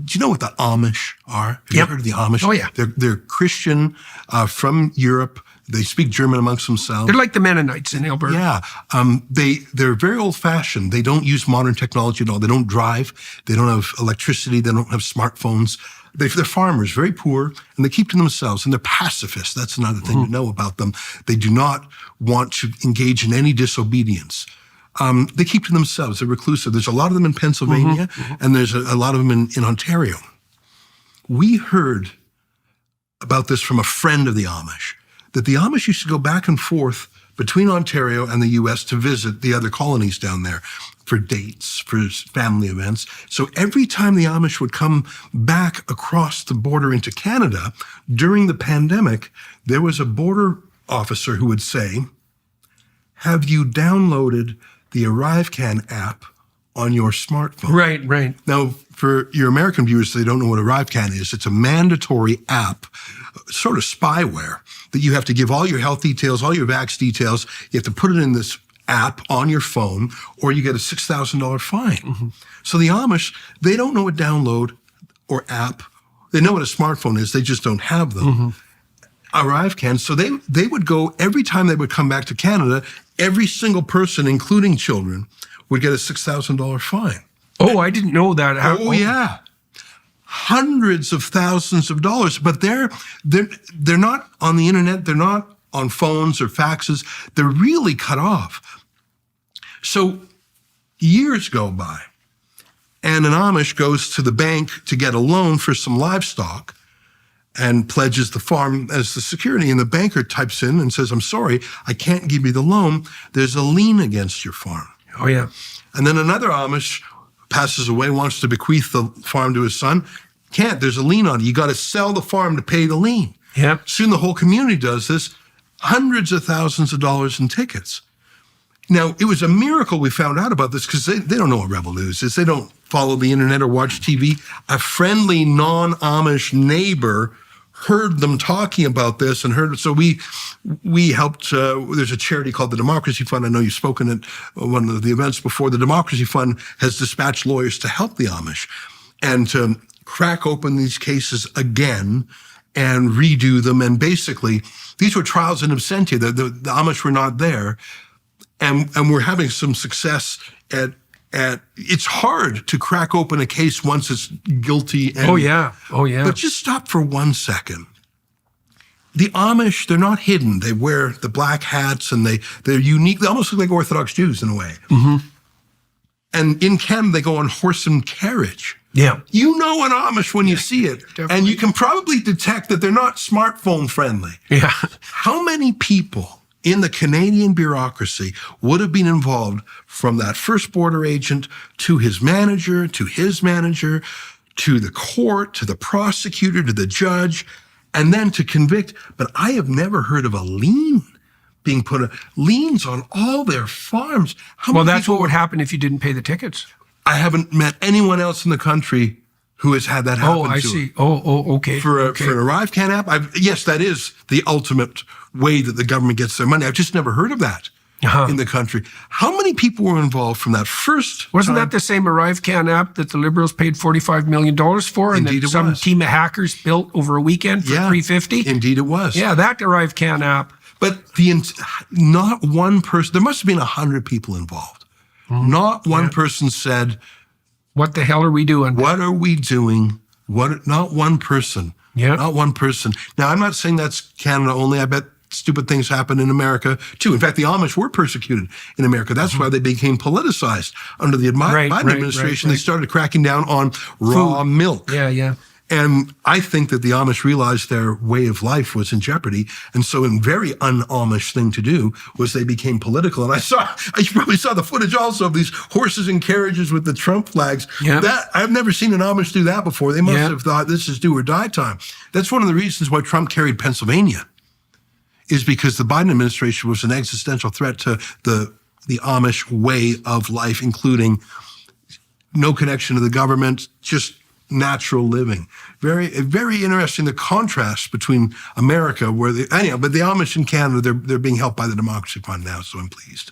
do you know what the Amish are? Have you heard of the Amish? Oh, yeah. They're Christian from Europe. They speak German amongst themselves. They're like the Mennonites in Alberta. Yeah. They're very old-fashioned. They don't use modern technology at all. They don't drive. They don't have electricity. They don't have smartphones. They're farmers, very poor, and they keep to themselves. And they're pacifists. That's another thing to know about them. They do not want to engage in any disobedience. They keep to themselves. They're reclusive. There's a lot of them in Pennsylvania, and there's a lot of them in Ontario. We heard about this from a friend of the Amish, that the Amish used to go back and forth between Ontario and the U.S. to visit the other colonies down there for dates, for family events. So every time the Amish would come back across the border into Canada during the pandemic, there was a border officer who would say, "Have you downloaded the ArriveCan app on your smartphone?" Right. Now, for your American viewers, they don't know what ArriveCan is. It's a mandatory app, sort of spyware, that you have to give all your health details, all your vax details. You have to put it in this app on your phone, or you get a $6,000 fine. So the Amish, they don't know what download or app. They know what a smartphone is. They just don't have them. ArriveCan. So they would go, every time they would come back to Canada, every single person, including children, would get a $6,000 fine. Oh, I didn't know that. Oh, yeah. Hundreds of thousands of dollars. But they're not on the internet. They're not on phones or faxes. They're really cut off. So years go by, and an Amish goes to the bank to get a loan for some livestock and pledges the farm as the security. And the banker types in and says, "I'm sorry, I can't give you the loan. There's a lien against your farm." Oh, yeah. And then another Amish passes away, wants to bequeath the farm to his son. Can't, there's a lien on it. You got to sell the farm to pay the lien. Yeah. Soon the whole community does this, hundreds of thousands of dollars in tickets. Now, it was a miracle we found out about this, because they don't know what Rebel News is. They don't follow the internet or watch TV. A friendly non-Amish neighbor heard them talking about this and heard it. So we helped, there's a charity called the Democracy Fund. I know you've spoken at one of the events before. The Democracy Fund has dispatched lawyers to help the Amish and to crack open these cases again and redo them. And basically, these were trials in absentia. The Amish were not there. And we're having some success at it's hard to crack open a case once it's guilty. And, Oh, yeah. But just stop for 1 second. The Amish, they're not hidden. They wear the black hats, and they're unique. They almost look like Orthodox Jews in a way. And in Canada, they go on horse and carriage. Yeah. You know an Amish when you see it. Definitely. And you can probably detect that they're not smartphone friendly. Yeah. How many people in the Canadian bureaucracy would have been involved, from that first border agent to his manager, to the court, to the prosecutor, to the judge, and then to convict? But I have never heard of a lien being put, liens on all their farms. Well, that's what would happen if you didn't pay the tickets. I haven't met anyone else in the country who has had that happen to. Oh, I see. Oh, okay. For an ArriveCan app, yes, that is the ultimate way that the government gets their money. I've just never heard of that in the country. How many people were involved from that first Wasn't time? that the same ArriveCan app that the Liberals paid $45 million for, and Indeed that it some was. team of hackers built over a weekend for $350? Indeed it was. Yeah, that ArriveCan app. But not one person, there must have been 100 people involved. Not one person said, "What the hell are we doing? What are we doing?" Not one person. Yeah. Not one person. Now, I'm not saying that's Canada only. I bet stupid things happen in America too. In fact, the Amish were persecuted in America. That's why they became politicized under the Biden administration. They started cracking down on raw milk. Yeah. And I think that the Amish realized their way of life was in jeopardy. And so a very un-Amish thing to do was they became political. And you probably saw the footage also of these horses and carriages with the Trump flags. Yeah. I've never seen an Amish do that before. They must have thought this is do or die time. That's one of the reasons why Trump carried Pennsylvania, is because the Biden administration was an existential threat to the Amish way of life, including no connection to the government, just natural living. Very, very interesting, the contrast between America, but the Amish in Canada, they're being helped by the Democracy Fund now, so I'm pleased.